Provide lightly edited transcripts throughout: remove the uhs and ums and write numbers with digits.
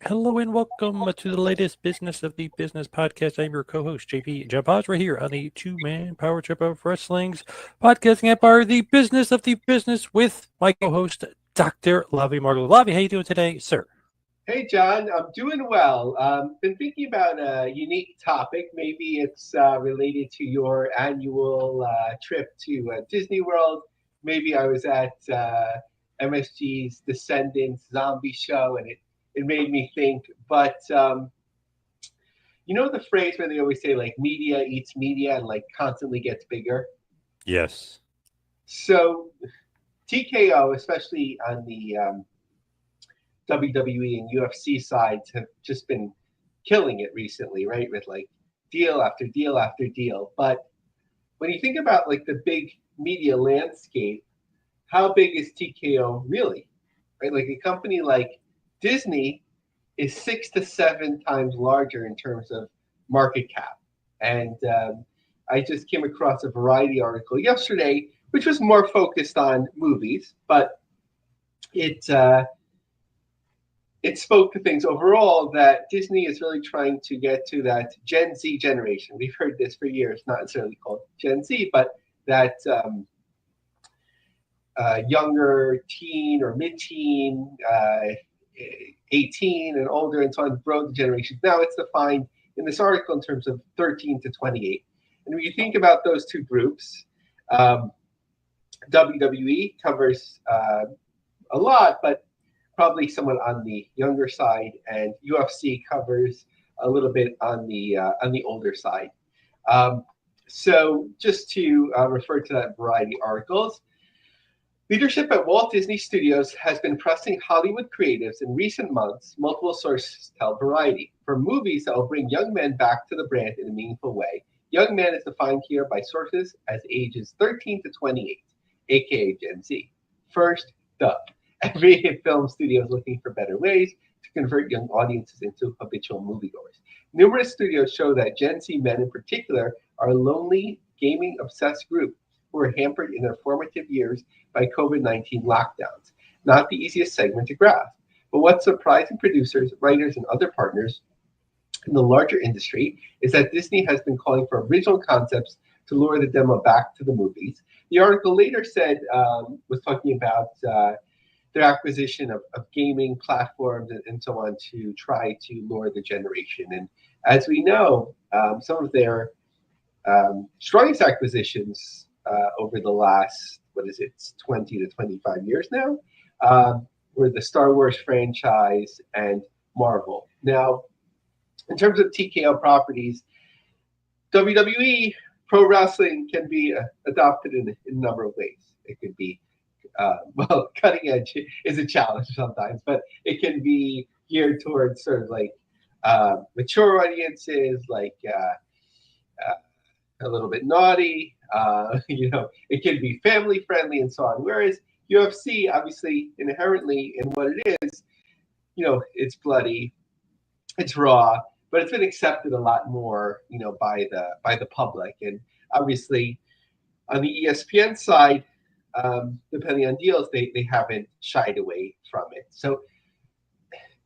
Hello and welcome to the latest Business of the Business podcast. I'm your co-host, JP Jabaz, right here on the two-man power trip of wrestling's podcasting empire, the Business of the Business, with my co-host, Dr. Lavie Margolin. Lavie, how you doing today, sir? Hey, John, I'm doing well. Been thinking about a unique topic. Maybe it's related to your annual trip to Disney World. Maybe I was at MSG's Descendants Zombie Show and it made me think. But you know the phrase where they always say, like, media eats media and, like, constantly gets bigger? Yes. So TKO, especially on the WWE and UFC sides, have just been killing it recently, right? With, like, deal after deal after deal. But when you think about, like, the big media landscape, how big is TKO really? Right? Like, a company like Disney is 6 to 7 times larger in terms of market cap. And I just came across a Variety article yesterday, which was more focused on movies, but it it spoke to things overall that Disney is really trying to get to that Gen Z generation. We've heard this for years, not necessarily called Gen Z, but that younger teen or mid-teen, 18 and older, and so on, broad generations. Now it's defined in this article in terms of 13 to 28. And when you think about those two groups, WWE covers a lot, but probably somewhat on the younger side, and UFC covers a little bit on the older side. So just to refer to that Variety articles, leadership at Walt Disney Studios has been pressing Hollywood creatives in recent months, multiple sources tell Variety, for movies that will bring young men back to the brand in a meaningful way. Young men is defined here by sources as ages 13 to 28, aka Gen Z. First, duh. Every film studio is looking for better ways to convert young audiences into habitual moviegoers. Numerous studios show that Gen Z men in particular are a lonely, gaming-obsessed group who are hampered in their formative years by COVID-19 lockdowns. Not the easiest segment to grasp. But what's surprising producers, writers, and other partners in the larger industry is that Disney has been calling for original concepts to lure the demo back to the movies. The article later said, was talking about their acquisition of gaming platforms and so on to try to lure the generation. And as we know, some of their strongest acquisitions over the last, 20 to 25 years now, were the Star Wars franchise and Marvel. Now, in terms of TKO properties, WWE pro wrestling can be adopted in a number of ways. It could be cutting edge is a challenge sometimes, but it can be geared towards sort of like mature audiences, like a little bit naughty. It can be family friendly and so on. Whereas UFC, obviously, inherently in what it is, it's bloody, it's raw, but it's been accepted a lot more, by the public. And obviously, on the ESPN side, depending on deals, they haven't shied away from it. So,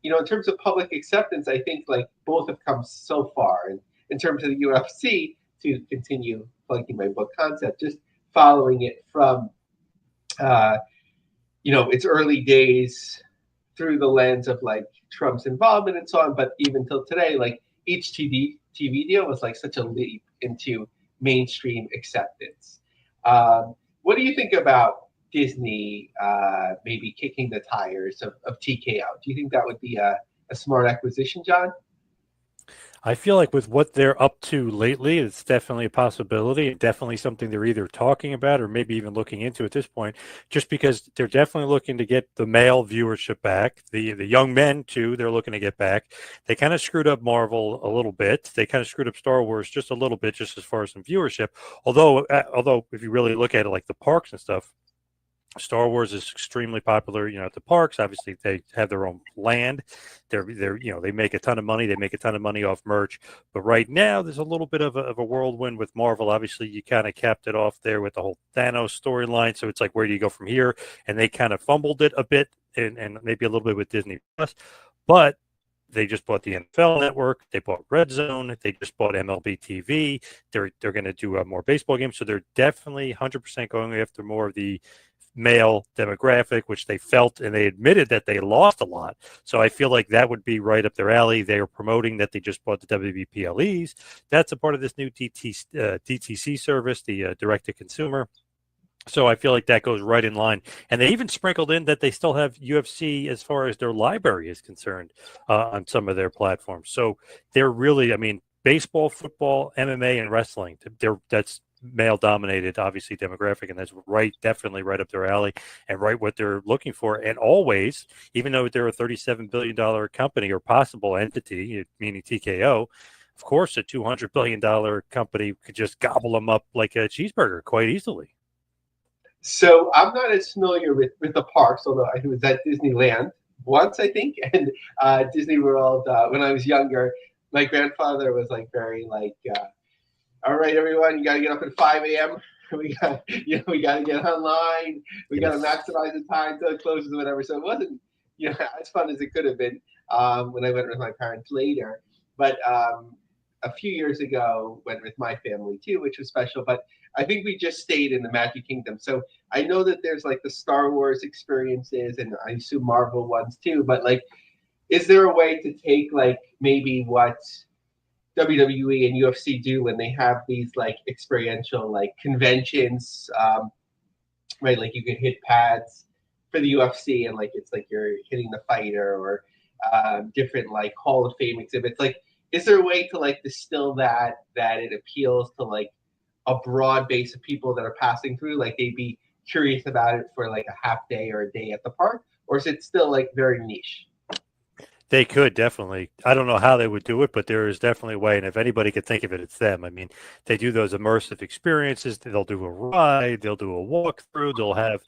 in terms of public acceptance, I think, like, both have come so far. And in terms of the UFC, to continue plugging my book concept, just following it from, its early days through the lens of, like, Trump's involvement and so on. But even till today, like, each TV deal was like such a leap into mainstream acceptance. What do you think about Disney maybe kicking the tires of TKO? Do you think that would be a smart acquisition, John? I feel like with what they're up to lately, it's definitely a possibility, definitely something they're either talking about or maybe even looking into at this point, just because they're definitely looking to get the male viewership back. The young men, too, they're looking to get back. They kind of screwed up Marvel a little bit. They kind of screwed up Star Wars just a little bit, just as far as some viewership. Although if you really look at it, like the parks and stuff, Star Wars is extremely popular, at the parks. Obviously, they have their own land. They make a ton of money. They make a ton of money off merch. But right now, there's a little bit of a whirlwind with Marvel. Obviously, you kind of capped it off there with the whole Thanos storyline. So it's like, where do you go from here? And they kind of fumbled it a bit, and maybe a little bit with Disney Plus. But They just bought the NFL Network. They bought Red Zone. They just bought MLB TV. They're going to do more baseball games. So they're definitely 100% going after more of the male demographic, which they felt and they admitted that they lost a lot. So I feel like that would be right up their alley. They are promoting that they just bought the WBPLEs. That's a part of this new DTC service, the direct to consumer. So I feel like that goes right in line. And they even sprinkled in that they still have UFC as far as their library is concerned on some of their platforms. So they're really, I mean, baseball, football, MMA, and wrestling. That's male dominated, obviously, demographic, and that's definitely right up their alley and right what they're looking for. And always, even though they're a $37 billion company or possible entity, meaning TKO, of course, a $200 billion company could just gobble them up like a cheeseburger quite easily. So I'm not as familiar with the parks, although I was at Disneyland once, I think, and Disney World when I was younger. My grandfather was like very like, all right, everyone, you got to get up at 5 a.m. We got to get online. We got to maximize the time till it closes, or whatever. So it wasn't as fun as it could have been when I went with my parents later. But a few years ago, went with my family too, which was special. But I think we just stayed in the Magic Kingdom. So I know that there's like the Star Wars experiences, and I assume Marvel ones too. But like, is there a way to take like maybe what WWE and UFC do when they have these like experiential like conventions, right? Like you can hit pads for the UFC, and like it's like you're hitting the fighter, or different like Hall of Fame exhibits. Like, is there a way to like distill that it appeals to like a broad base of people that are passing through? Like they'd be curious about it for like a half day or a day at the park, or is it still like very niche? They could definitely. I don't know how they would do it, but there is definitely a way. And if anybody could think of it, it's them. I mean, they do those immersive experiences. They'll do a ride. They'll do a walkthrough. They'll have,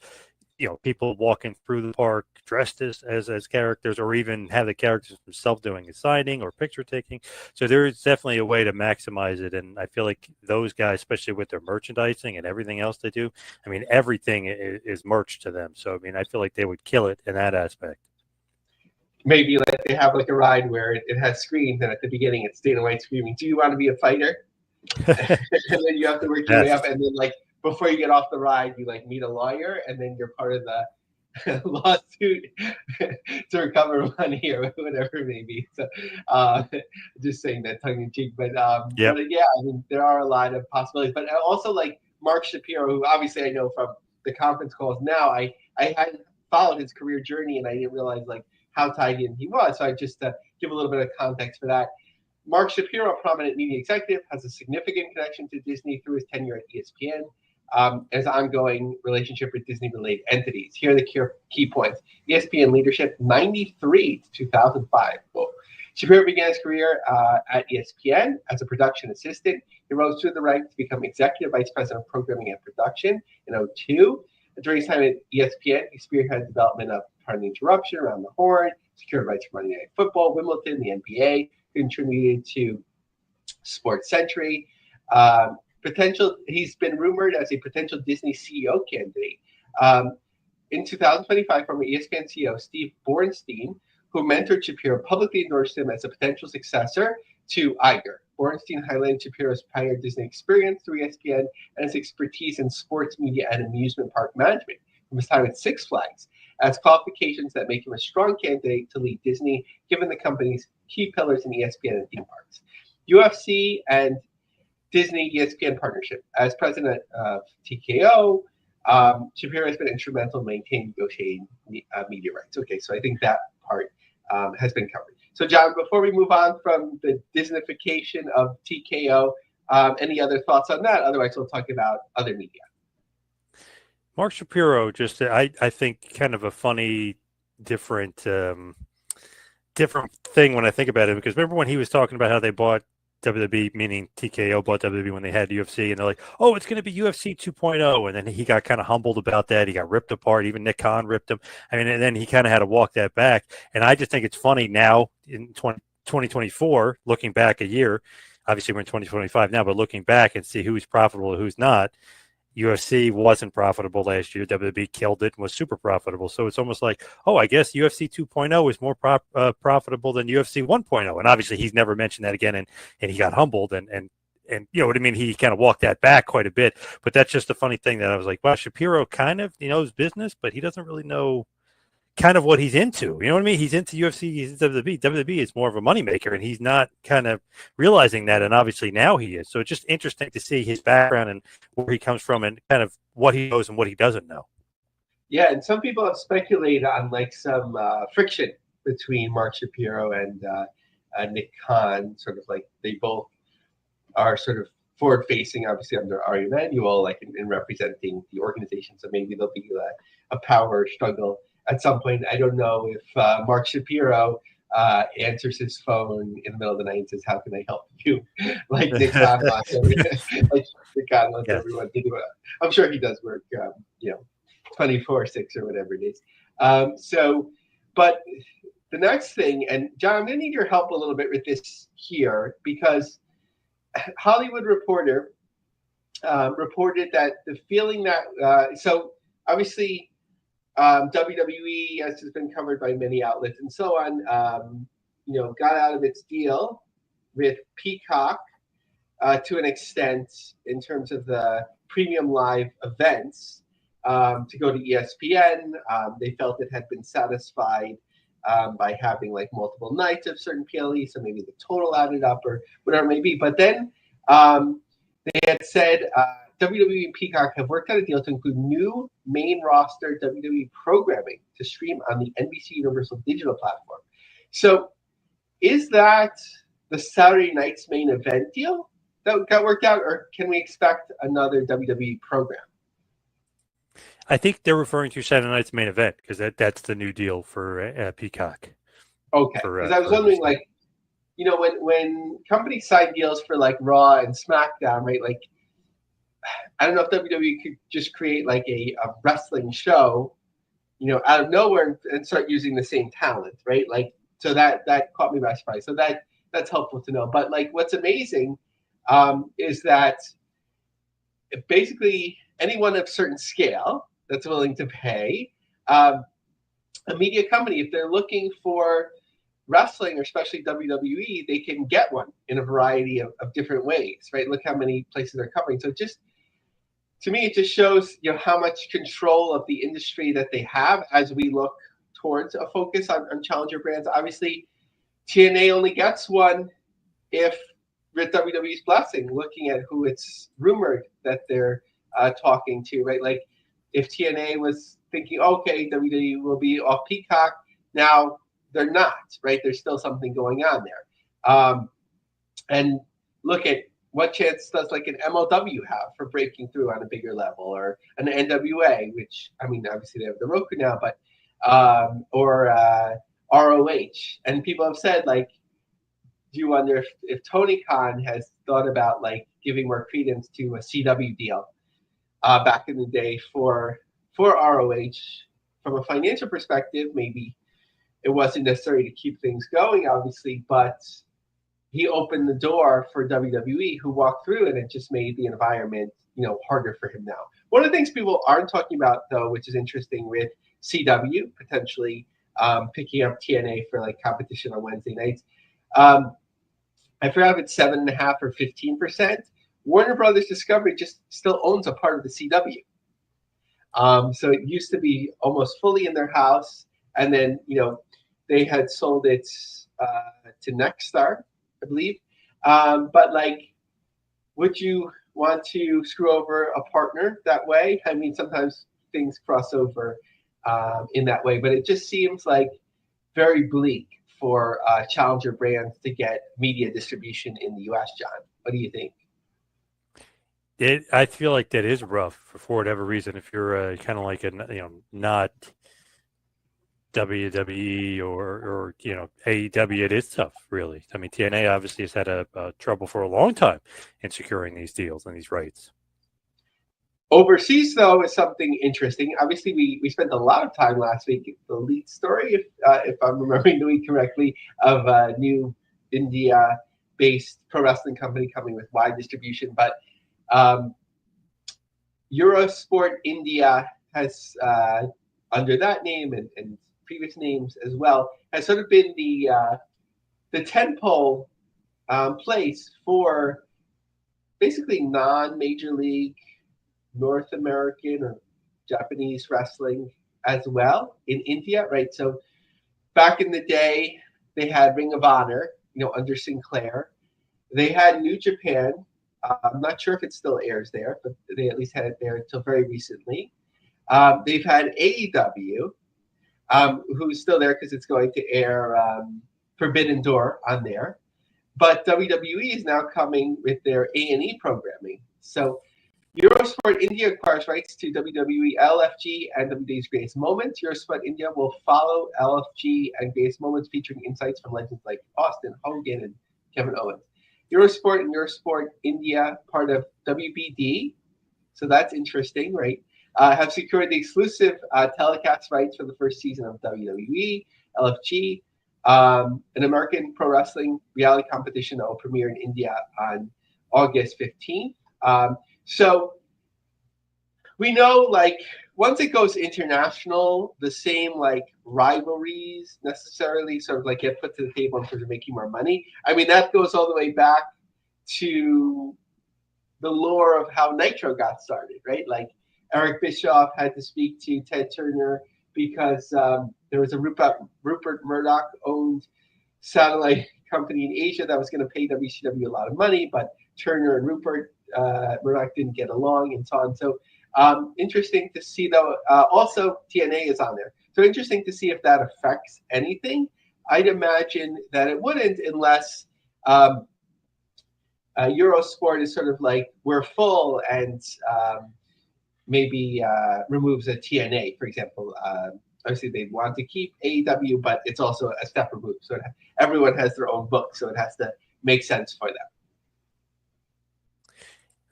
people walking through the park dressed as characters, or even have the characters themselves doing a signing or picture taking. So there is definitely a way to maximize it. And I feel like those guys, especially with their merchandising and everything else they do, I mean, everything is merch to them. So, I mean, I feel like they would kill it in that aspect. Maybe like they have like a ride where it has screens, and at the beginning it's Dana White screaming, "Do you want to be a fighter?" And then you have to work your way up, and then like before you get off the ride, you like meet a lawyer, and then you're part of the lawsuit to recover money or whatever it may be. So just saying that tongue in cheek, but yeah, I mean there are a lot of possibilities. But also like Mark Shapiro, who obviously I know from the conference calls now, I had followed his career journey, and I didn't realize like how tied in he was. So I just give a little bit of context for that. Mark Shapiro, a prominent media executive, has a significant connection to Disney through his tenure at ESPN, as ongoing relationship with Disney-related entities. Here are the key points. ESPN leadership, 93 to 2005. Whoa. Shapiro began his career at ESPN as a production assistant. He rose through the ranks to become executive vice president of programming and production in 2002. During his time at ESPN, he spearheaded development of Pardon the Interruption, Around the Horn, secured rights for Monday Night Football, Wimbledon, the NBA, contributed to Sports Century. He's been rumored as a potential Disney CEO candidate. In 2025, former ESPN CEO Steve Bornstein, who mentored Shapiro, publicly endorsed him as a potential successor to Iger. Bornstein highlighted Shapiro's prior Disney experience through ESPN and his expertise in sports media and amusement park management from his time at Six Flags as qualifications that make him a strong candidate to lead Disney, given the company's key pillars in ESPN and theme parks. UFC and Disney ESPN partnership. As president of TKO, Shapiro has been instrumental in maintaining negotiating media rights. Okay, so I think that part has been covered. So, John, before we move on from the Disneyfication of TKO, any other thoughts on that? Otherwise, we'll talk about other media. Mark Shapiro, just I think kind of a funny, different thing when I think about it, because remember when he was talking about how they bought WWE, meaning TKO bought WWE when they had UFC, and they're like, oh, it's going to be UFC 2.0, and then he got kind of humbled about that. He got ripped apart. Even Nick Khan ripped him. I mean, and then he kind of had to walk that back. And I just think it's funny now in 2024, looking back a year, obviously we're in 2025 now, but looking back and see who's profitable and who's not. UFC wasn't profitable last year. WWE killed it and was super profitable. So it's almost like, oh, I guess UFC 2.0 is more profitable than UFC 1.0. And obviously he's never mentioned that again. And he got humbled and you know what I mean? He kind of walked that back quite a bit. But that's just the funny thing that I was like, wow, Shapiro kind of, he knows business, but he doesn't really know kind of what he's into. You know what I mean? He's into UFC, he's into WWE. WWE is more of a moneymaker, and he's not kind of realizing that. And obviously now he is. So it's just interesting to see his background and where he comes from and kind of what he knows and what he doesn't know. Yeah, and some people have speculated on like some friction between Mark Shapiro and Nick Khan, sort of like they both are sort of forward facing, obviously under Ari Emanuel, like in representing the organization. So maybe there'll be a power struggle at some point. I don't know if Mark Shapiro answers his phone in the middle of the night and says, "How can I help you?" Like Nick Khan wants Yes. everyone to do it. I'm sure he does work, 24/6 or whatever it is. But the next thing, and John, I'm going to need your help a little bit with this here, because Hollywood Reporter reported that the feeling that so obviously WWE, as has been covered by many outlets and so on, got out of its deal with Peacock to an extent in terms of the premium live events to go to ESPN. They felt it had been satisfied by having like multiple nights of certain PLE, so maybe the total added up or whatever it may be. But then they had said WWE and Peacock have worked out a deal to include new main roster WWE programming to stream on the NBC Universal digital platform. So is that the Saturday night's main event deal that got worked out, or can we expect another WWE program? I think they're referring to Saturday night's main event because that's the new deal for Peacock. Okay, because I was wondering, like, when companies sign deals for like Raw and SmackDown, right? Like, I don't know if WWE could just create like a wrestling show, out of nowhere and start using the same talent, right? Like, so that caught me by surprise. So that's helpful to know. But like, what's amazing is that basically anyone of certain scale that's willing to pay a media company, if they're looking for wrestling, or especially WWE, they can get one in a variety of different ways, right? Look how many places they're covering. So just, to me, it just shows how much control of the industry that they have as we look towards a focus on challenger brands. Obviously, TNA only gets one if with WWE's blessing, looking at who it's rumored that they're talking to, right? Like if TNA was thinking, okay, WWE will be off Peacock, now they're not, right? There's still something going on there. And look at what chance does like an MLW have for breaking through on a bigger level, or an NWA, which, I mean, obviously they have the Roku now, but or ROH. And people have said, like, do you wonder if Tony Khan has thought about like giving more credence to a CW deal back in the day for ROH from a financial perspective? Maybe it wasn't necessary to keep things going, obviously, but he opened the door for WWE, who walked through, and it just made the environment, harder for him now. One of the things people aren't talking about, though, which is interesting with CW potentially picking up TNA for like competition on Wednesday nights. I forgot if it's 7.5% or 15%. Warner Brothers Discovery just still owns a part of the CW. So it used to be almost fully in their house, and then they had sold it to Nexstar, I believe. But like, would you want to screw over a partner that way? I mean, sometimes things cross over in that way, but it just seems like very bleak for challenger brands to get media distribution in the U.S. John, what do you think? I feel like that is rough for whatever reason. If you're kind of like not WWE or AEW, it is tough, really. I mean, TNA obviously has had a trouble for a long time in securing these deals and these rights. Overseas, though, is something interesting. Obviously, we spent a lot of time last week, the lead story, if I'm remembering the week correctly, of a new India-based pro wrestling company coming with wide distribution. But Eurosport India has, under that name and previous names as well, has sort of been the tentpole place for basically non-major league North American or Japanese wrestling as well in India, right? So back in the day, they had Ring of Honor, under Sinclair. They had New Japan. I'm not sure if it still airs there, but they at least had it there until very recently. They've had AEW, who's still there because it's going to air Forbidden Door on there. But WWE is now coming with their A&E programming. So Eurosport India acquires rights to WWE LFG and WWE's Greatest Moments. Eurosport India will follow LFG and Greatest Moments, featuring insights from legends like Austin, Hogan, and Kevin Owens. Eurosport and Eurosport India, part of WBD, so that's interesting, right? Have secured the exclusive telecast rights for the first season of WWE, LFG, an American pro wrestling reality competition that will premiere in India on August 15th. So we know, once it goes international, the same, rivalries necessarily sort of, get put to the table in terms of making more money. I mean, that goes all the way back to the lore of how Nitro got started, right? Eric Bischoff had to speak to Ted Turner because there was a Rupert Murdoch-owned satellite company in Asia that was going to pay WCW a lot of money, but Turner and Rupert Murdoch didn't get along and so on. So interesting to see, though. Also, TNA is on there. So interesting to see if that affects anything. I'd imagine that it wouldn't unless Eurosport is sort of we're full and maybe removes a TNA, for example. Obviously, they want to keep AEW, but it's also a step removed. So everyone has their own book, so it has to make sense for them.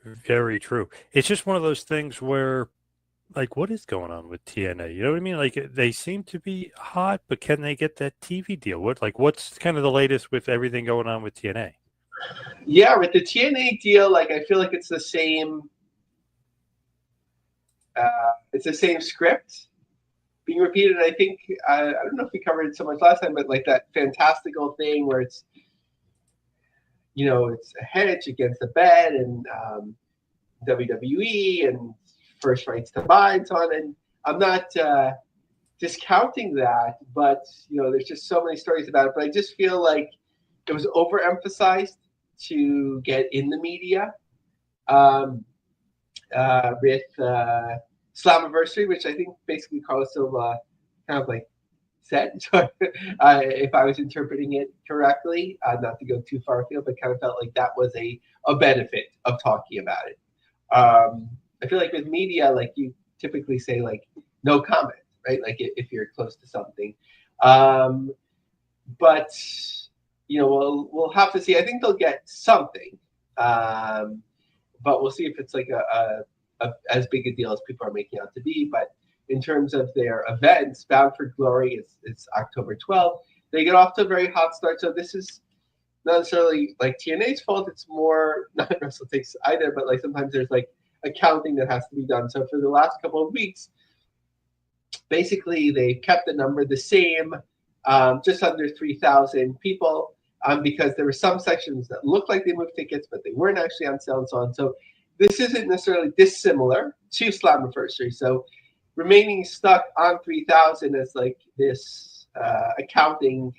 Very true. It's just one of those things where, what is going on with TNA? You know what I mean? They seem to be hot, but can they get that TV deal? What's kind of the latest with everything going on with TNA? Yeah, with the TNA deal, I feel like it's the same. It's the same script being repeated. I think I don't know if we covered it so much last time, but that fantastical thing where it's it's a hedge against the bed and WWE and first rights to buy and so on. And I'm not discounting that, but there's just so many stories about it. But I just feel like it was overemphasized to get in the media with Slammiversary, which I think basically Carlos Silva kind of said. So if I was interpreting it correctly, not to go too far afield, but kind of felt like that was a benefit of talking about it. I feel like with media, you typically say no comment, right? If you're close to something. But we'll have to see. I think they'll get something, but we'll see if it's a as big a deal as people are making out to be. But in terms of their events, Bound for Glory is October 12th. They get off to a very hot start. So this is not necessarily TNA's fault. It's more not WrestleTix either, but sometimes there's accounting that has to be done. So for the last couple of weeks, basically they kept the number the same, just under 3,000 people, because there were some sections that looked like they moved tickets, but they weren't actually on sale and so on. So this isn't necessarily dissimilar to Slammiversary. So remaining stuck on 3,000 as this accounting,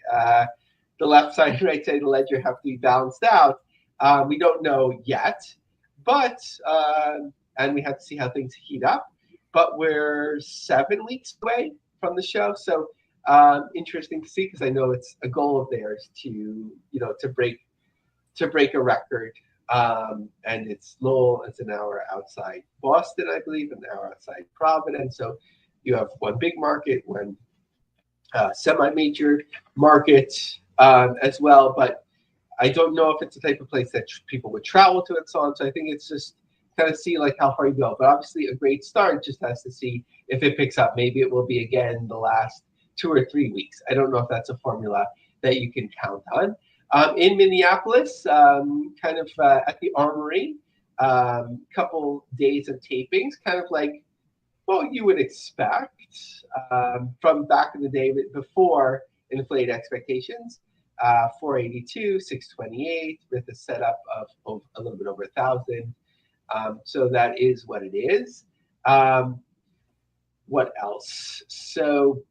the left side and right side of the ledger have to be balanced out. We don't know yet, but and we have to see how things heat up. But we're 7 weeks away from the show, so interesting to see, because I know it's a goal of theirs to break a record. And it's Lowell. It's an hour outside Boston, I believe, an hour outside Providence. So you have one big market, one semi-major market as well. But I don't know if it's the type of place that people would travel to and so on. So I think it's just kind of see how far you go. But obviously a great start. Just has to see if it picks up. Maybe it will be again the last 2 or 3 weeks. I don't know if that's a formula that you can count on. In Minneapolis, at the Armory, couple days of tapings, kind of like what you would expect from back in the day before inflated expectations. 482, 628 with a setup of a little bit over 1,000. So that is what it is. What else? So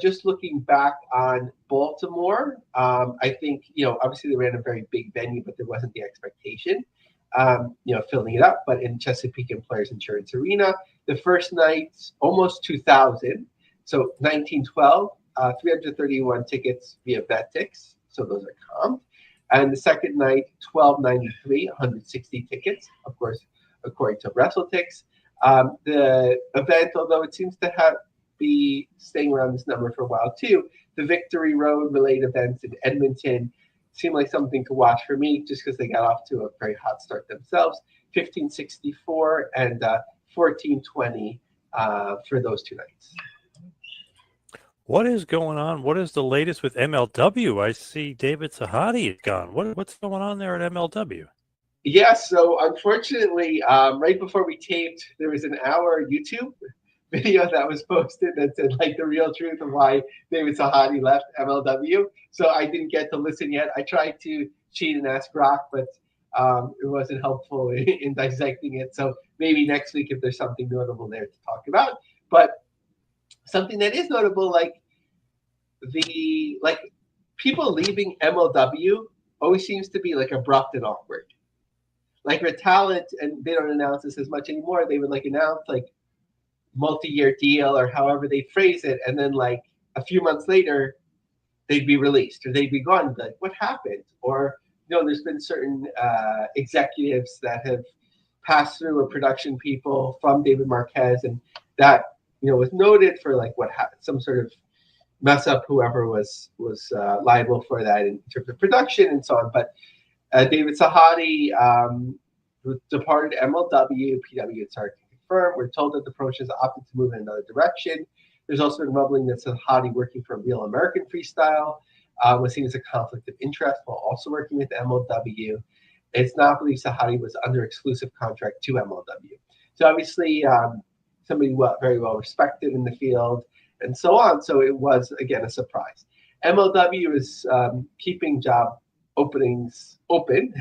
just looking back on Baltimore, I think, obviously they ran a very big venue, but there wasn't the expectation, filling it up. But in Chesapeake Employers Insurance Arena, the first night, almost 2,000. So 1912, 331 tickets via Vetix. So those are comped. And the second night, 1293, 160 tickets, of course, according to WrestleTix. The event, although it seems to be staying around this number for a while too, the Victory Road related events in Edmonton seem like something to watch for me, just because they got off to a very hot start themselves. 1564 and 1420 for those 2 nights. What is going on? What is the latest with MLW? I see David Sahadi is gone. What's going on there at MLW? Yeah, so unfortunately, right before we taped, there was an hour YouTube video that was posted that said like the real truth of why David Sahadi left MLW. So I didn't get to listen yet. I tried to cheat and ask Rock, but it wasn't helpful in dissecting it. So maybe next week if there's something notable there to talk about. But something that is notable, like people leaving MLW always seems to be like abrupt and awkward. Like with talent, and they don't announce this as much anymore, they would like announce like multi-year deal or however they phrase it, and then like a few months later they'd be released or they'd be gone. Like, what happened? Or there's been certain executives that have passed through, or production people from David Marquez, and that was noted for like what happened, some sort of mess up, whoever was liable for that in terms of production and so on. But David Sahadi departed MLW. PW had started to confirm. We're told that the promotion has opted to move in another direction. There's also been rumbling that Sahadi working for Real American Freestyle was seen as a conflict of interest while also working with MLW. It's not believed Sahadi was under exclusive contract to MLW. So obviously somebody very well respected in the field and so on. So it was, again, a surprise. MLW is keeping job openings open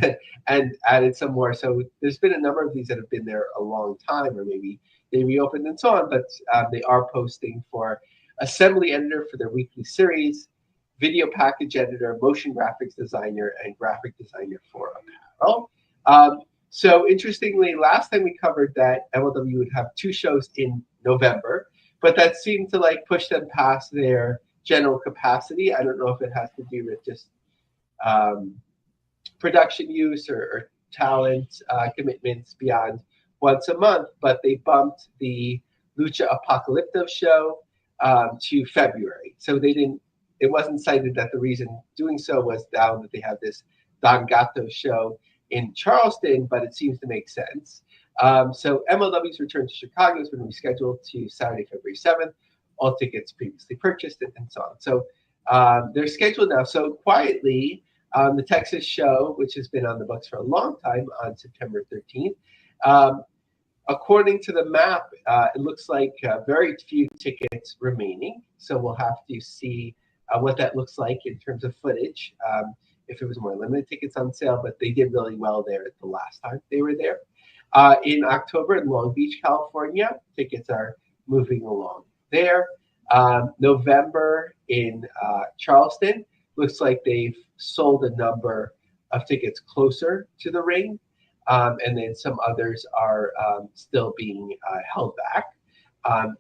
and added some more. So there's been a number of these that have been there a long time, or maybe they reopened and so on, but they are posting for assembly editor for their weekly series, video package editor, motion graphics designer, and graphic designer for apparel. So interestingly, last time we covered that MLW would have 2 shows in November, but that seemed to like push them past their general capacity. I don't know if it has to do with just production use or talent commitments beyond once a month, but they bumped the Lucha Apocalypto show to February. So it wasn't cited that the reason doing so was down that they have this Don Gato show in Charleston, but it seems to make sense. So MLW's return to Chicago has been rescheduled to Saturday, February 7th. All tickets previously purchased and so on. So they're scheduled now. So quietly, the Texas show, which has been on the books for a long time, on September 13th. According to the map, it looks like very few tickets remaining. So we'll have to see what that looks like in terms of footage. If it was more limited tickets on sale, but they did really well there the last time they were there. In October in Long Beach, California, tickets are moving along there. November in Charleston, looks like they've sold a number of tickets closer to the ring. And then some others are still being held back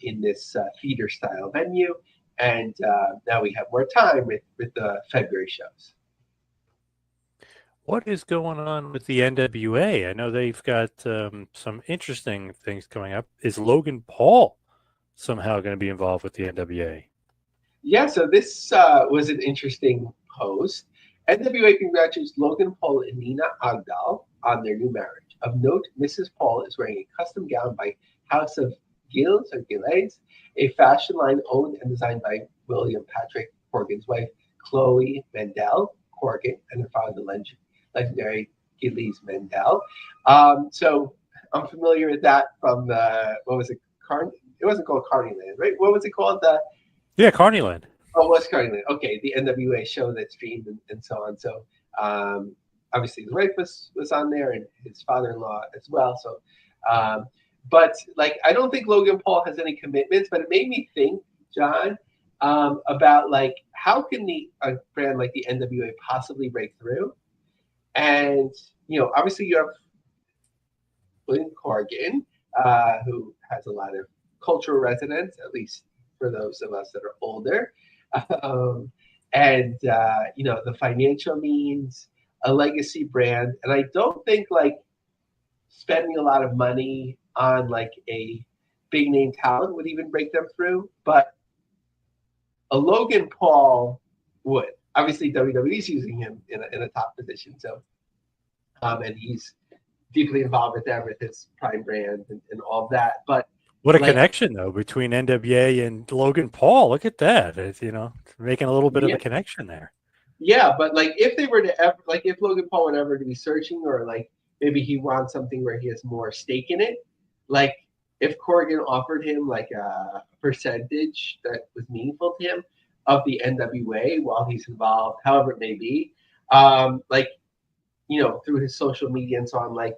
in this feeder style venue. And now we have more time with the February shows. What is going on with the NWA? I know they've got some interesting things coming up. Is Logan Paul somehow going to be involved with the NWA? Yeah, so this was an interesting post. NWA congratulates Logan Paul and Nina Agdal on their new marriage. Of note, Mrs. Paul is wearing a custom gown by House of Gilles or Gilles, a fashion line owned and designed by William Patrick Corgan's wife, Chloe Mandel Corgan, and her father, the legendary Achilles Mendel. So I'm familiar with that from the, what was it? It wasn't called Carneyland, right? What was it called? Yeah, Carneyland. Oh, it was Carneyland. Okay, the NWA show that streamed and so on. So obviously his wife was on there and his father-in-law as well. So, but like I don't think Logan Paul has any commitments, but it made me think, John, about like how can a brand like the NWA possibly break through? And obviously you have William Corgan, who has a lot of cultural resonance, at least for those of us that are older. And the financial means, a legacy brand. And I don't think like spending a lot of money on like a big name talent would even break them through. But a Logan Paul would. Obviously, WWE's using him in a top position. So, and he's deeply involved with them, with his Prime brand and all of that. But what a connection, though, between NWA and Logan Paul. Look at that. It's, making a little bit of a connection there. Yeah, but like if they were to ever, like if Logan Paul would ever to be searching, or like maybe he wants something where he has more stake in it, like if Corgan offered him like a percentage that was meaningful to him of the NWA while he's involved, however it may be, through his social media and so on, like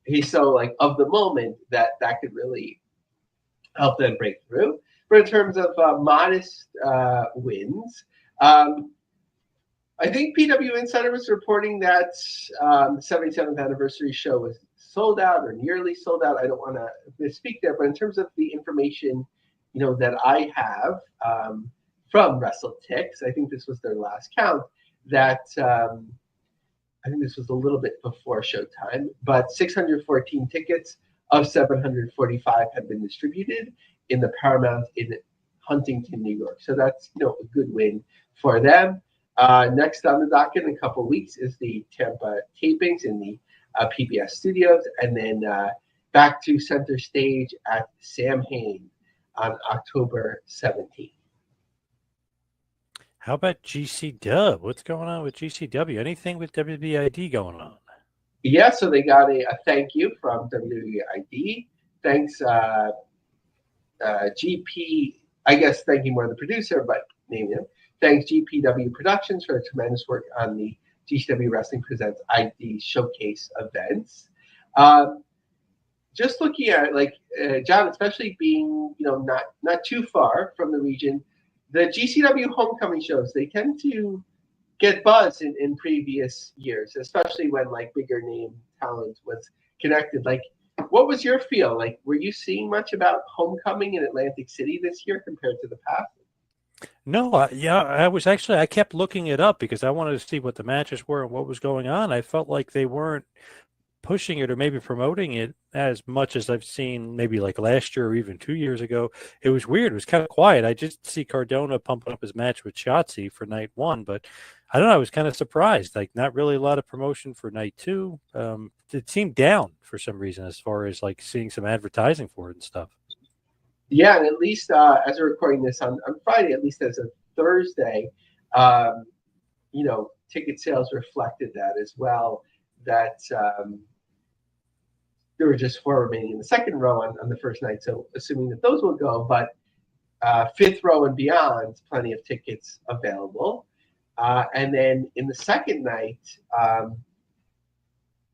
he's so like of the moment that could really help them break through. But in terms of modest wins, I think PW Insider was reporting that the 77th anniversary show was sold out or nearly sold out. I don't want to misspeak there, but in terms of the information, that I have from WrestleTix, I think this was their last count, that I think this was a little bit before showtime, but 614 tickets of 745 have been distributed in the Paramount in Huntington, New York. So that's, a good win for them. Next on the docket in a couple of weeks is the Tampa tapings in the PBS studios, and then back to center stage at Sam Hain on October 17th. How about GCW? What's going on with GCW? Anything with WWE ID going on? Yeah, so they got a thank you from WWE ID. Thanks, GP. I guess thanking more the producer, but name him. Thanks, GPW Productions, for tremendous work on the GCW Wrestling Presents ID Showcase events. Just looking at John, especially being not too far from the region, the GCW homecoming shows, they tend to get buzz in previous years, especially when like bigger name talent was connected. Like, what was your feel? Like, were you seeing much about homecoming in Atlantic City this year compared to the past? No, I kept looking it up because I wanted to see what the matches were and what was going on. I felt like they weren't pushing it or maybe promoting it as much as I've seen maybe like last year or even 2 years ago. It was weird. It was kind of quiet. I just see Cardona pumping up his match with Shotzi for night one, but I don't know. I was kind of surprised. Like, not really a lot of promotion for night two. It seemed down for some reason as far as like seeing some advertising for it and stuff. Yeah, and at least as we're recording this on Friday, at least as of Thursday, ticket sales reflected that as well. That there were just 4 remaining in the second row on the first night. So assuming that those will go, but fifth row and beyond, plenty of tickets available. And then in the second night,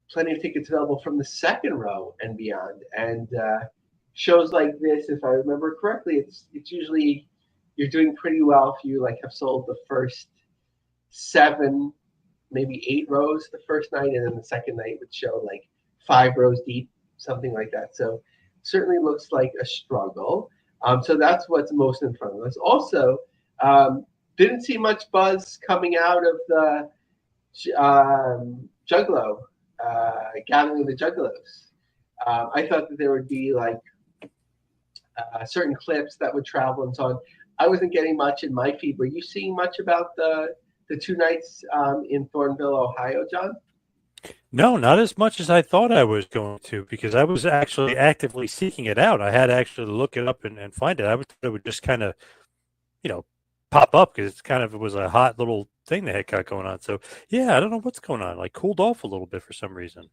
plenty of tickets available from the second row and beyond. And shows like this, if I remember correctly, it's usually you're doing pretty well if you like have sold the first 7, maybe 8 rows the first night, and then the second night would show like 5 rows deep, something like that. So certainly looks like a struggle. So that's what's most in front of us. Also, didn't see much buzz coming out of the Juggalo, Gathering of the Juggalos. I thought that there would be like certain clips that would travel and so on. I wasn't getting much in my feed. Were you seeing much about the 2 nights in Thornville, Ohio, John? No, not as much as I thought I was going to, because I was actually actively seeking it out. I had to actually look it up and find it. I thought it would just kind of, pop up because it was a hot little thing they had got going on. So yeah, I don't know what's going on. Like cooled off a little bit for some reason.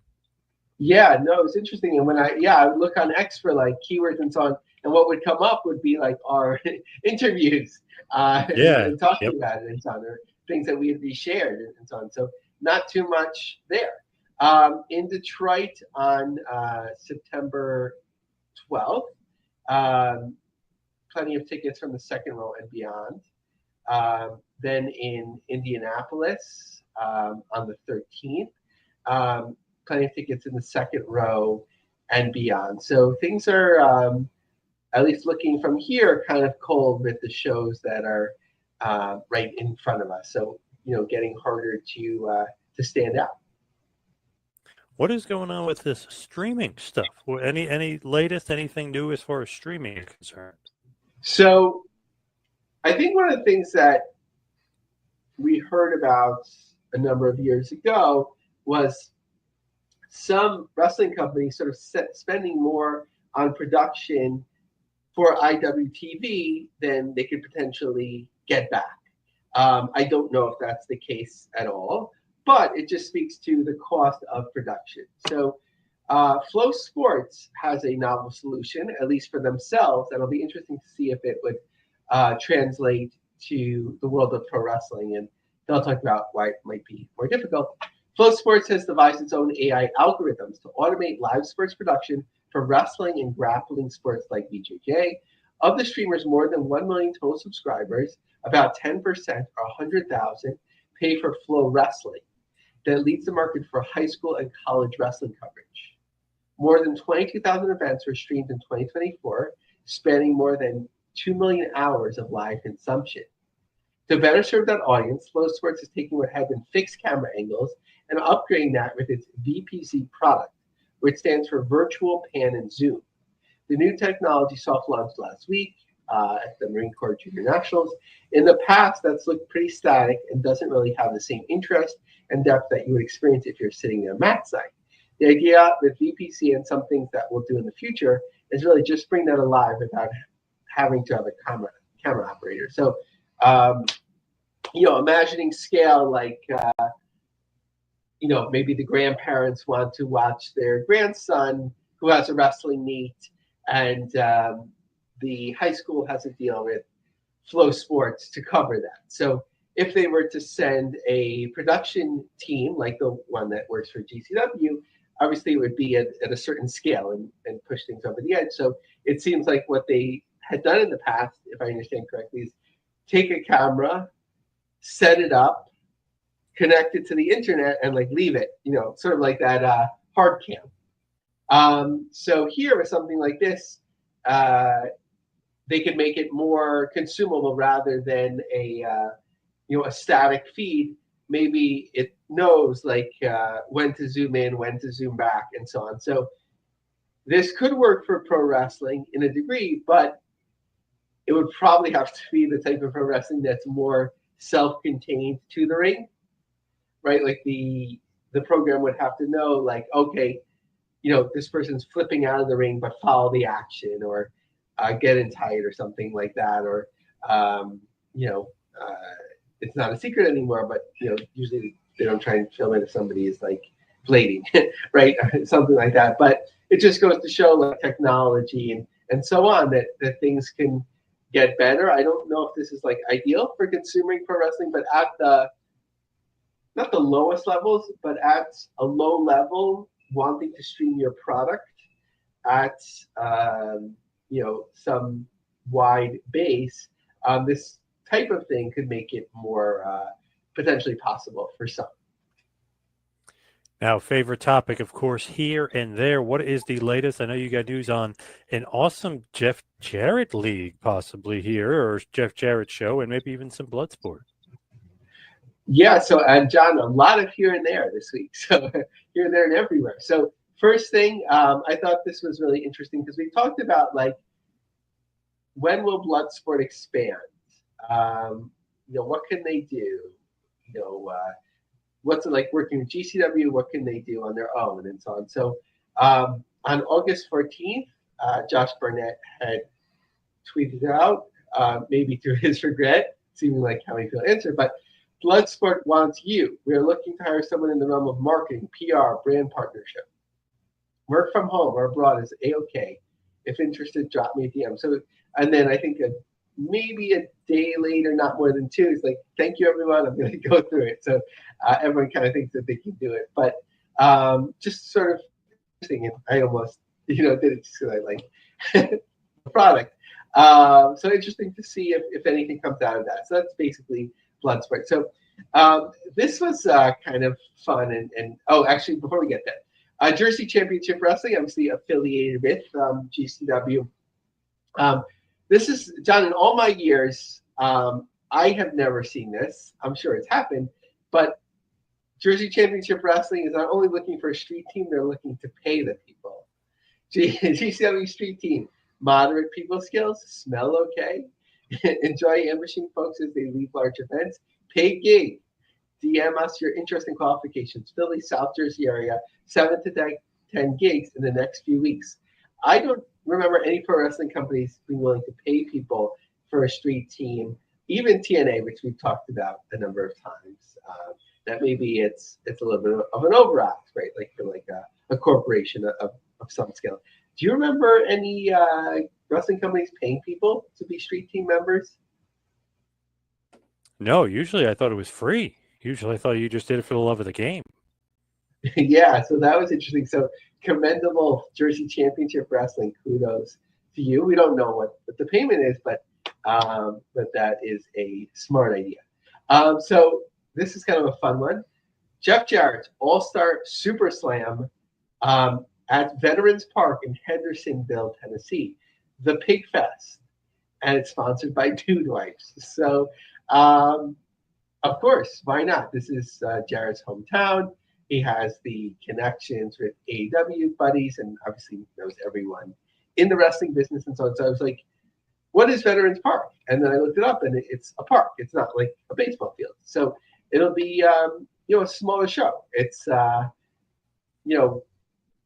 Yeah, no, it's interesting. And when I would look on X for like keywords and so on, and what would come up would be like our interviews Yeah. and talking Yep. about it and so on, or things that we had reshared and so on. So not too much there. In Detroit on September 12th, plenty of tickets from the second row and beyond. Then in Indianapolis on the 13th, plenty of tickets in the second row and beyond. So things are, at least looking from here, kind of cold with the shows that are right in front of us. So, getting harder to stand out. What is going on with this streaming stuff? Any latest, anything new as far as streaming is concerned? So I think one of the things that we heard about a number of years ago was some wrestling companies sort of spending more on production for IWTV than they could potentially get back. I don't know if that's the case at all, but it just speaks to the cost of production. So Flow Sports has a novel solution, at least for themselves, and it'll be interesting to see if it would translate to the world of pro wrestling, and they'll talk about why it might be more difficult. Flow Sports has devised its own AI algorithms to automate live sports production for wrestling and grappling sports like BJJ. Of the streamers, more than 1 million total subscribers, about 10% or 100,000 pay for Flow Wrestling. That leads the market for high school and college wrestling coverage. More than 22,000 events were streamed in 2024, spanning more than 2 million hours of live consumption. To better serve that audience, Flow Sports is taking what had been fixed camera angles and upgrading that with its VPZ product, which stands for Virtual Pan and Zoom. The new technology soft launched last week at the Marine Corps Junior Nationals. In the past, that's looked pretty static and doesn't really have the same interest and depth that you would experience if you're sitting in a mat site. The idea with VPC and some things that we'll do in the future is really just bring that alive without having to have a camera operator. So, imagining scale like, maybe the grandparents want to watch their grandson who has a wrestling meet, and the high school has a deal with Flow Sports to cover that. So if they were to send a production team like the one that works for GCW, obviously it would be at a certain scale and push things over the edge. So it seems like what they had done in the past, if I understand correctly, is take a camera, set it up, connect it to the internet, and leave it, sort of like that hard cam. So here with something like this, they could make it more consumable rather than a static feed. Maybe it knows when to zoom in, when to zoom back, and so on. So this could work for pro wrestling in a degree, but it would probably have to be the type of pro wrestling that's more self-contained to the ring, right? Like the program would have to know, okay, this person's flipping out of the ring, but follow the action, or get in tight, or something like that, or it's not a secret anymore, but usually they don't try and film it if somebody is blading, right? Something like that. But it just goes to show technology and so on that things can get better. I don't know if this is ideal for consuming pro wrestling, but at not the lowest levels, but at a low level, wanting to stream your product at some wide base, this type of thing could make it more potentially possible for some. Now, favorite topic, of course, here and there. What is the latest? I know you got news on an awesome Jeff Jarrett league, possibly here, or Jeff Jarrett show, and maybe even some Bloodsport. Yeah, so and John, a lot of here and there this week. So here and there and everywhere. So first thing, I thought this was really interesting because we talked about when will Bloodsport expand? What can they do? What's it like working with GCW? What can they do on their own, and so on. So on August 14th, Josh Barnett had tweeted out, maybe to his regret, seeming like how we feel answered. But Bloodsport wants you. We are looking to hire someone in the realm of marketing, PR, brand partnership. Work from home or abroad is A-OK. If interested, drop me a DM. So, and then I think maybe a day later, not more than 2, it's like, thank you, everyone. I'm going to go through it. So everyone kind of thinks that they can do it. But just sort of interesting. And I almost, did it just because I like the product. So interesting to see if anything comes out of that. So that's basically Bloodsport. So this was kind of fun. And actually, before we get there, Jersey Championship Wrestling, obviously affiliated with GCW. This is, John, in all my years, I have never seen this. I'm sure it's happened, but Jersey Championship Wrestling is not only looking for a street team, they're looking to pay the people. GCW street team, moderate people skills, smell okay, enjoy ambushing folks as they leave large events, paid gig. DM us your interest and qualifications. Philly, South Jersey area, 7 to 10 gigs in the next few weeks. I don't remember any pro wrestling companies being willing to pay people for a street team, even TNA, which we've talked about a number of times. That maybe it's a little bit of an overact, right? Like for a corporation of some scale. Do you remember any wrestling companies paying people to be street team members? No, usually I thought it was free. Usually I thought you just did it for the love of the game. Yeah, so that was interesting. So commendable, Jersey Championship Wrestling. Kudos to you. We don't know what the payment is, but that is a smart idea. So this is kind of a fun one. Jeff Jarrett's All-Star Super Slam at Veterans Park in Hendersonville, Tennessee, the Pig Fest, and it's sponsored by Dude Wipes. So, of course, why not? This is Jarrett's hometown. He has the connections with AEW buddies and obviously knows everyone in the wrestling business and so on. So I was like, what is Veterans Park? And then I looked it up, and it's a park. It's not like a baseball field. So it'll be, a smaller show. It's,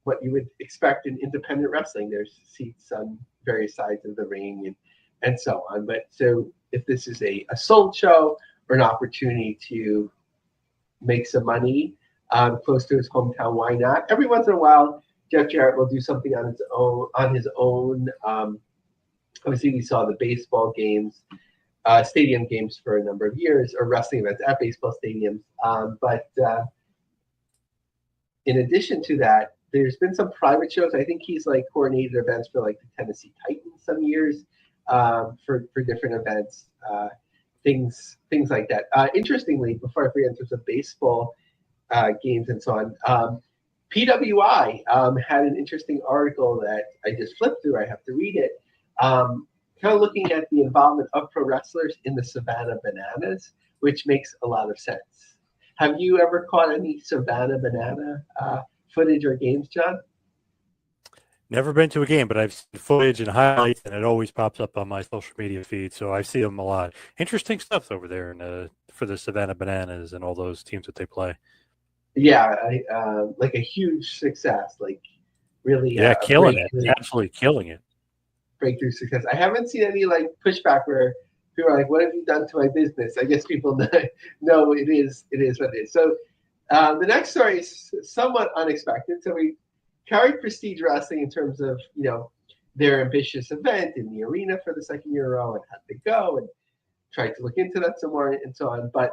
what you would expect in independent wrestling. There's seats on various sides of the ring and so on. But so if this is a sold show or an opportunity to make some money close to his hometown, why not? Every once in a while, Jeff Jarrett will do something on his own. Obviously, we saw the baseball games, stadium games for a number of years, or wrestling events at baseball stadiums. But in addition to that, there's been some private shows. I think he's coordinated events for the Tennessee Titans some years for different events, things like that. Interestingly, before I forget, in terms of baseball games and so on, PWI had an interesting article that I just flipped through. I have to read it. Kind of looking at the involvement of pro wrestlers in the Savannah Bananas, which makes a lot of sense. Have you ever caught any Savannah Banana footage or games, John? Never been to a game, but I've seen footage and highlights, and it always pops up on my social media feed, so I see them a lot. Interesting stuff over there for the Savannah Bananas and all those teams that they play. Yeah, a huge success, really. Yeah, killing it, absolutely killing it. Breakthrough success. I haven't seen any pushback where people are like, "What have you done to my business?" I guess people know it is what it is. So the next story is somewhat unexpected. So we carried Prestige Wrestling in terms of their ambitious event in the arena for the second year in a row and had to go and tried to look into that some more and so on. But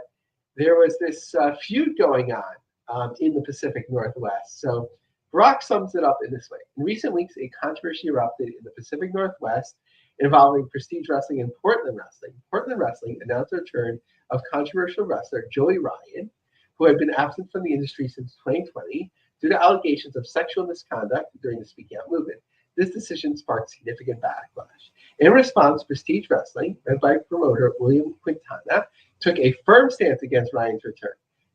there was this feud going on in the Pacific Northwest. So Brock sums it up in this way. In recent weeks, a controversy erupted in the Pacific Northwest involving Prestige Wrestling and Portland Wrestling. Portland Wrestling announced the return of controversial wrestler Joey Ryan, who had been absent from the industry since 2020 due to allegations of sexual misconduct during the Speak Out movement. This decision sparked significant backlash. In response, Prestige Wrestling, led by promoter William Quintana, took a firm stance against Ryan's return.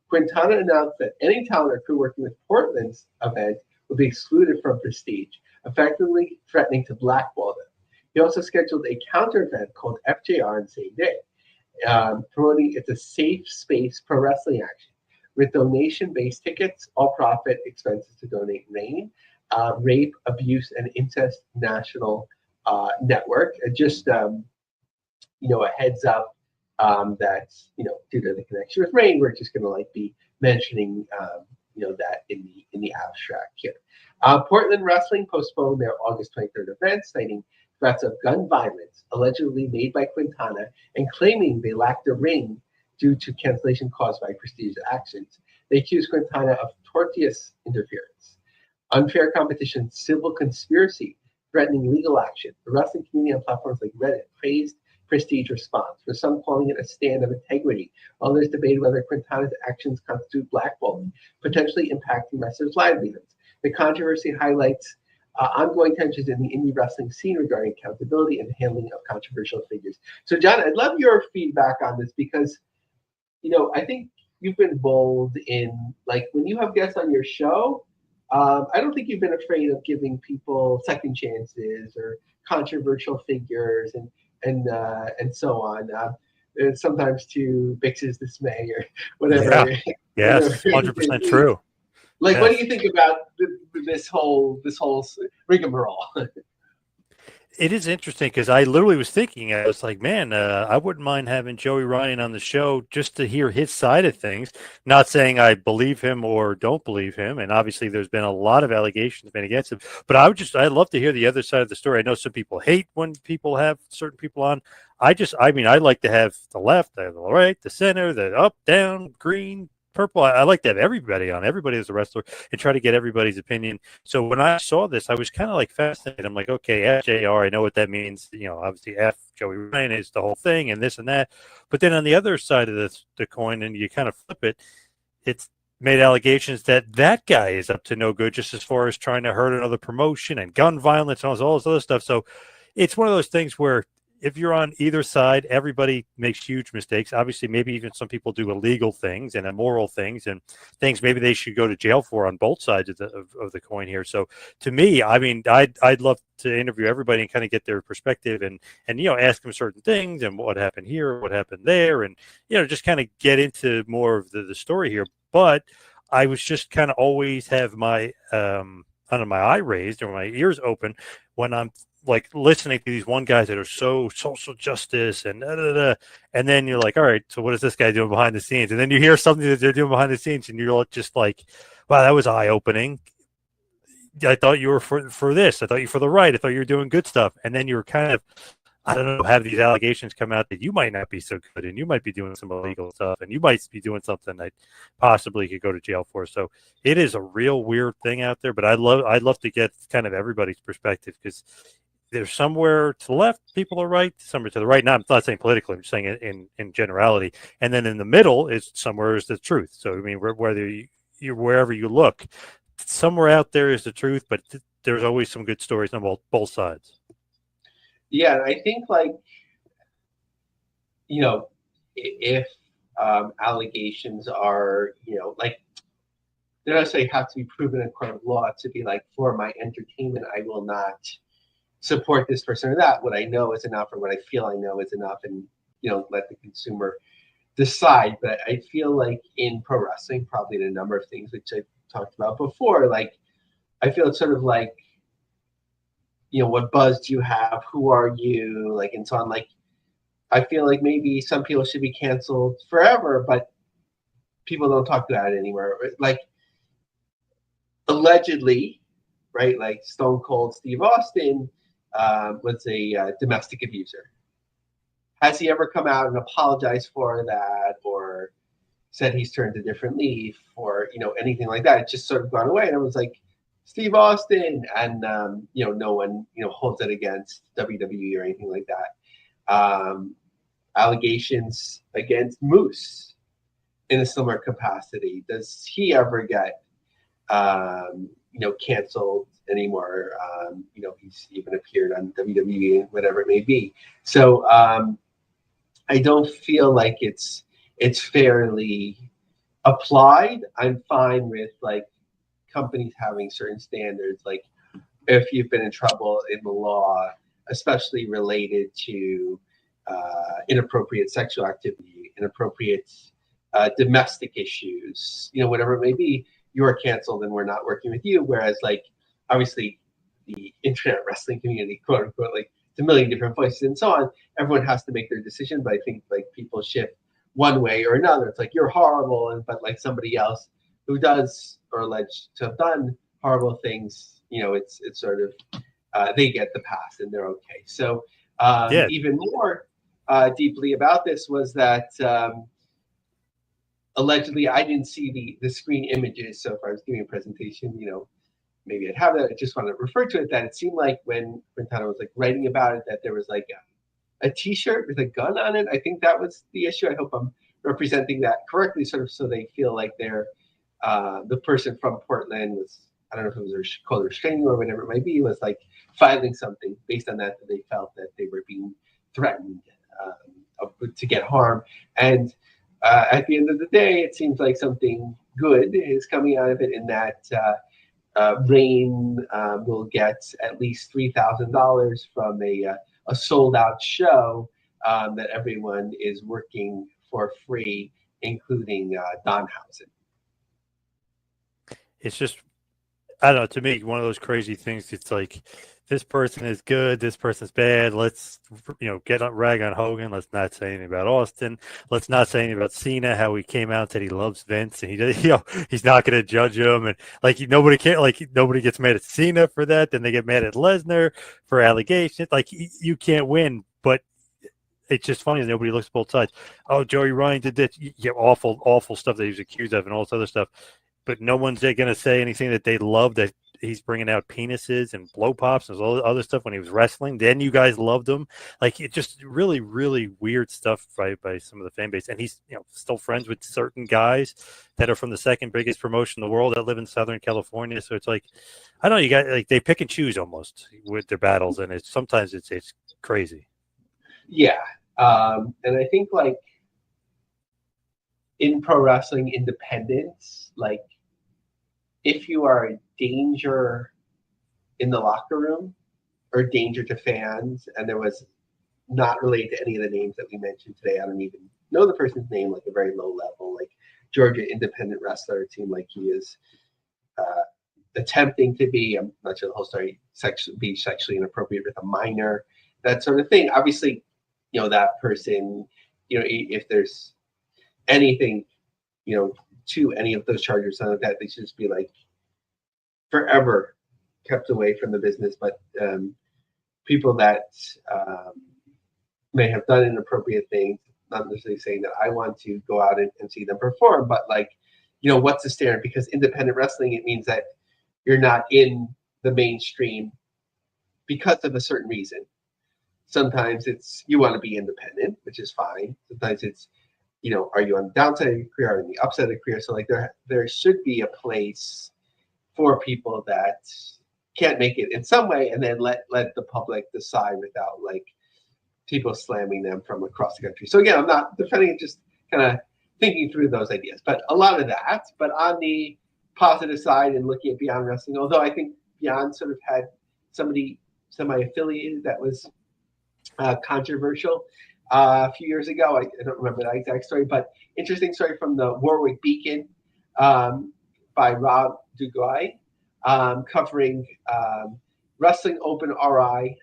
Quintana announced that any talent or crew working with Portland's event would be excluded from Prestige, effectively threatening to blackball them. He also scheduled a counter event called FJR on the same day, promoting it's a safe space pro wrestling action with donation-based tickets, all profit expenses to donate RAIN, Rape, Abuse, and Incest National Network. Just a heads up, That's due to the connection with rain. We're just going to be mentioning that in the abstract here. Portland Wrestling postponed their August 23rd event, citing threats of gun violence allegedly made by Quintana and claiming they lacked a ring due to cancellation caused by prestigious actions. They accused Quintana of tortious interference, unfair competition, civil conspiracy, threatening legal action. The wrestling community on platforms like Reddit praised Prestige response, with some calling it a stand of integrity. Others debated whether Quintana's actions constitute blackballing, potentially impacting wrestlers' livelihoods. The controversy highlights ongoing tensions in the indie wrestling scene regarding accountability and handling of controversial figures. So, John, I'd love your feedback on this because, I think you've been bold in, when you have guests on your show, I don't think you've been afraid of giving people second chances or controversial figures and so on. And sometimes to Bix's dismay or whatever. Yeah. Yes, 100% true. What do you think about this whole rigmarole? It is interesting because I literally was thinking, I was like, man, I wouldn't mind having Joey Ryan on the show just to hear his side of things. Not saying I believe him or don't believe him. And obviously there's been a lot of allegations made against him, but I'd love to hear the other side of the story. I know some people hate when people have certain people on. I like to have the left, the right, the center, the up, down, green, purple. I like to have everybody on, everybody as a wrestler, and try to get everybody's opinion. So when I saw this, I was kind of fascinated. I'm like, okay, FJR, I know what that means. Obviously F Joey Ryan is the whole thing and this and that. But then on the other side of the coin, and you kind of flip it, it's made allegations that guy is up to no good, just as far as trying to hurt another promotion and gun violence and all this other stuff. So it's one of those things where if you're on either side, everybody makes huge mistakes. Obviously, maybe even some people do illegal things and immoral things and things maybe they should go to jail for on both sides of the coin here. So to me, I'd love to interview everybody and kind of get their perspective and ask them certain things and what happened here, what happened there, and just kind of get into more of the story here. But I was just kind of always have my my eye raised or my ears open when I'm listening to these one guys that are so social justice and and then you're like, all right, so what is this guy doing behind the scenes? And then you hear something that they're doing behind the scenes and you're just like, wow, that was eye opening. I thought you were for this. I thought you were for the right. I thought you were doing good stuff. And then you're kind of, I don't know, have these allegations come out that you might not be so good and you might be doing some illegal stuff and you might be doing something that possibly could go to jail for. So it is a real weird thing out there, but I'd love to get kind of everybody's perspective because there's somewhere to the left, people are right, somewhere to the right. Now, I'm not saying politically, I'm just saying in generality. And then in the middle is somewhere is the truth. So, I mean, whether you're wherever you look, somewhere out there is the truth, but there's always some good stories on both sides. Yeah, I think if allegations are, they don't necessarily have to be proven in court of law to be for my entertainment, I will not support this person or that. What I know is enough, or what I feel I know is enough, and let the consumer decide. But I feel in pro wrestling, probably in a number of things which I talked about before, I feel it's sort of what buzz do you have? Who are you? And so on. I feel maybe some people should be canceled forever, but people don't talk about it anymore. Allegedly, right? Stone Cold Steve Austin was a domestic abuser. Has he ever come out and apologized for that, or said he's turned a different leaf, or anything like that? It's just sort of gone away, and it was Steve Austin, and no one holds it against WWE or anything like that. Allegations against Moose in a similar capacity. Does he ever get canceled anymore? He's even appeared on WWE, whatever it may be. So I don't feel like it's fairly applied. I'm fine with companies having certain standards, if you've been in trouble in the law, especially related to inappropriate sexual activity, inappropriate domestic issues, whatever it may be, you are canceled and we're not working with you. Whereas obviously the internet wrestling community, quote unquote, a million different voices and so on. Everyone has to make their decision, but I think like people shift one way or another. It's like you're horrible, and but like somebody else who does or alleged to have done horrible things, it's sort of they get the pass and they're okay. So Yeah, even more deeply about this was that allegedly I didn't see the screen images. So if I was giving a presentation, maybe I'd have that. I just want to refer to it that it seemed like when Quintana was like writing about it, that there was like a T-shirt with a gun on it. I think that was the issue. I hope I'm representing that correctly, sort of, so they feel like they're the person from Portland was, I don't know if it was called restraining or whatever it might be, was like filing something based on that they felt that they were being threatened to get harm. And at the end of the day, it seems like something good is coming out of it, in that Rain will get at least $3,000 from a sold out show that everyone is working for free, including Donhausen. it's just, I don't know, to me, one of those crazy things. It's like, this person is good, this person's bad. Let's, get on rag on Hogan. Let's not say anything about Austin. Let's not say anything about Cena, how he came out and said he loves Vince and he's not going to judge him. And like, nobody gets mad at Cena for that. Then they get mad at Lesnar for allegations. Like, you can't win, but it's just funny that nobody looks at both sides. Oh, Joey Ryan did this. Yeah, awful, awful stuff that he was accused of and all this other stuff. But no one's going to say anything that they love, that he's bringing out penises and blow pops and all the other stuff when he was wrestling. Then you guys loved him. Like, it just really, really weird stuff by some of the fan base. And he's, still friends with certain guys that are from the second biggest promotion in the world that live in Southern California. So it's like, I don't know, you got, like, they pick and choose almost with their battles. And sometimes it's crazy. Yeah. And I think like in pro wrestling independence, like, if you are a danger in the locker room or danger to fans, and there was not related to any of the names that we mentioned today, I don't even know the person's name, like a very low level, like Georgia independent wrestler, it seemed like he is attempting to be, I'm not sure the whole story, be sexually inappropriate with a minor, that sort of thing. Obviously, that person, if there's anything, to any of those charges, something like that, they should just be like forever kept away from the business. But people that may have done inappropriate things, not necessarily saying that I want to go out and see them perform, but like, what's the standard? Because independent wrestling, it means that you're not in the mainstream because of a certain reason. Sometimes it's you want to be independent, which is fine. Sometimes it's, are you on the downside of your career or on the upside of the career? So like there should be a place for people that can't make it in some way, and then let the public decide without like people slamming them from across the country. So again, I'm not defending it, just kind of thinking through those ideas. But a lot of that. But on the positive side and looking at Beyond Wrestling, although I think Beyond sort of had somebody semi-affiliated that was controversial a few years ago. I don't remember that exact story, but interesting story from the Warwick Beacon by Rob Duguay, covering Wrestling Open RI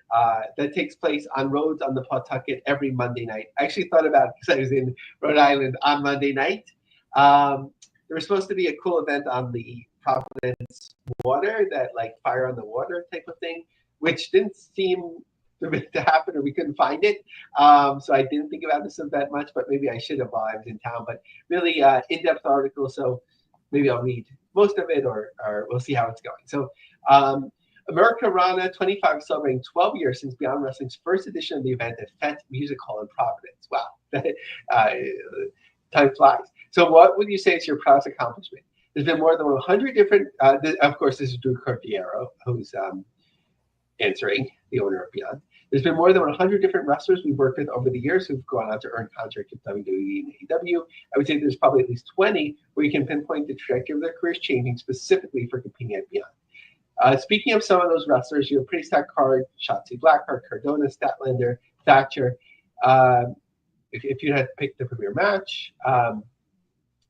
that takes place on Rhodes on the Pawtucket every Monday night. I actually thought about it because I was in Rhode Island on Monday night. There was supposed to be a cool event on the Providence water, that like fire on the water type of thing, which didn't seem to happen, or we couldn't find it. So I didn't think about this that much, but maybe I should have while I was in town. But really in-depth article, so maybe I'll read most of it, or we'll see how it's going. So America Rana 25 is celebrating 12 years since Beyond Wrestling's first edition of the event at Fett Music Hall in Providence. Wow, time flies. So what would you say is your proudest accomplishment? There's been more than 100 different, of course, this is Drew Cordiero, who's answering, the owner of Beyond. There's been more than 100 different wrestlers we've worked with over the years who've gone on to earn contracts with WWE and AEW. I would say there's probably at least 20 where you can pinpoint the trajectory of their careers changing specifically for competing at Beyond. Speaking of some of those wrestlers, you have a pretty stacked card: Shotzi Blackheart, Cardona, Statlander, Thatcher. If you had to pick the premier match, the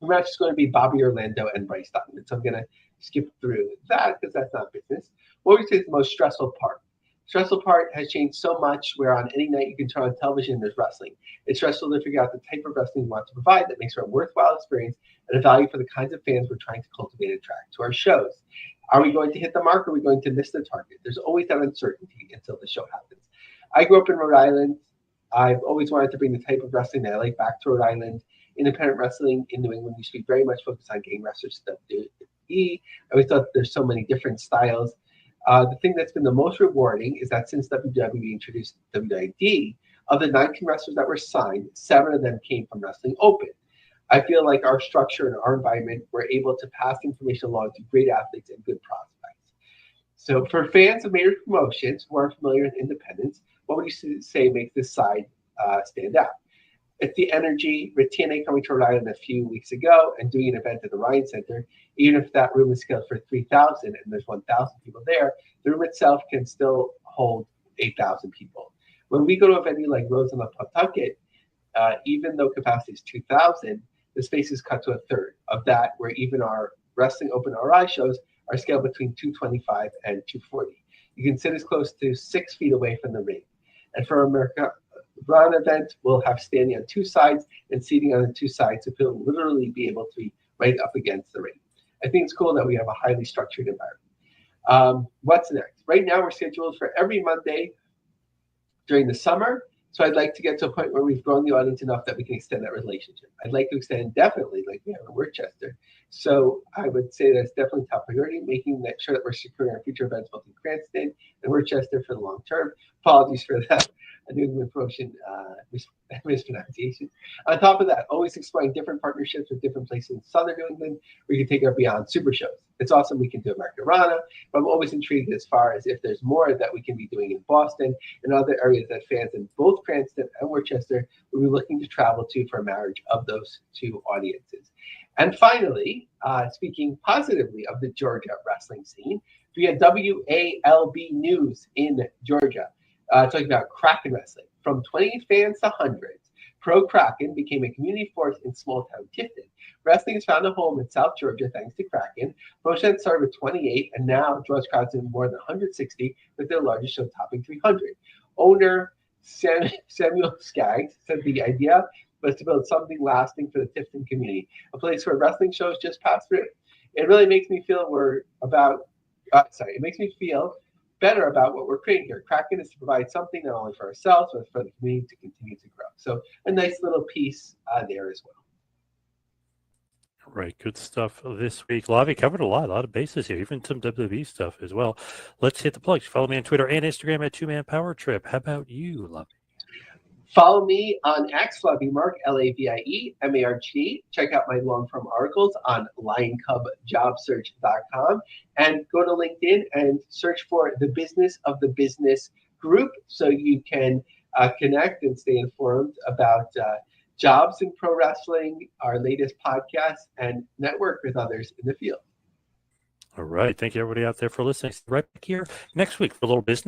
match is going to be Bobby Orlando and Bryce Donovan. So I'm going to skip through that because that's not business. What would you say is the most stressful part? Stressful part has changed so much where on any night you can turn on television and there's wrestling. It's stressful to figure out the type of wrestling we want to provide that makes for a worthwhile experience and a value for the kinds of fans we're trying to cultivate and attract to our shows. Are we going to hit the mark or are we going to miss the target? There's always that uncertainty until the show happens. I grew up in Rhode Island. I've always wanted to bring the type of wrestling that I like back to Rhode Island. Independent wrestling in New England used to be very much focused on getting wrestlers to WWE. I always thought there's so many different styles. The thing that's been the most rewarding is that since WWE introduced WID, of the 19 wrestlers that were signed, 7 of them came from Wrestling Open. I feel like our structure and our environment, we're able to pass information along to great athletes and good prospects. So for fans of major promotions who aren't familiar with independence, what would you say makes this side stand out? It's the energy. With TNA coming to Rhode Island a few weeks ago and doing an event at the Ryan Center, even if that room is scheduled for 3,000 and there's 1,000 people there, the room itself can still hold 8,000 people. When we go to a venue like Rose on the Pawtucket, even though capacity is 2,000, the space is cut to a third of that, where even our Wrestling Open RI shows are scaled between 225 and 240. You can sit as close to 6 feet away from the ring. And for America Run event, we'll have standing on 2 sides and seating on the 2 sides, so people literally be able to be right up against the ring. I think it's cool that we have a highly structured environment. What's next? Right now, we're scheduled for every Monday during the summer. So I'd like to get to a point where we've grown the audience enough that we can extend that relationship. I'd like to extend indefinitely, like we have in Worcester. So I would say that's definitely top priority, making sure that we're securing our future events both in Cranston and Worcester for the long term. Apologies for that. A New England promotion mispronunciation. On top of that, always exploring different partnerships with different places in Southern New England where you can take our beyond super shows. It's awesome we can do Margolin, but I'm always intrigued as far as if there's more that we can be doing in Boston and other areas that fans in both Cranston and Worcester will be looking to travel to for a marriage of those 2 audiences. And finally, speaking positively of the Georgia wrestling scene, via WALB News in Georgia, talking about Kraken wrestling. From 20 fans to hundreds, Pro Kraken became a community force in small town Tifton. Wrestling has found a home in South Georgia thanks to Kraken. Promotion started with 28 and now draws crowds in more than 160, with their largest show topping 300. Owner Samuel Skaggs said the idea was to build something lasting for the Tifton community, a place where wrestling shows just pass through. It really makes me feel it makes me feel better about what we're creating here. Kraken is to provide something not only for ourselves, but for the community to continue to grow. So a nice little piece there as well. Right, good stuff this week. Lavie covered a lot of bases here, even some WWE stuff as well. Let's hit the plugs. Follow me on Twitter and Instagram at 2Man Power Trip. How about you, Lavie? Follow me on X, Lavie Mark, Lavie Marg. Check out my long-form articles on LionCubJobSearch.com and go to LinkedIn and search for the Business of the Business group so you can connect and stay informed about jobs in pro wrestling, our latest podcast, and network with others in the field. All right. Thank you, everybody out there, for listening. Right back here next week for a little business.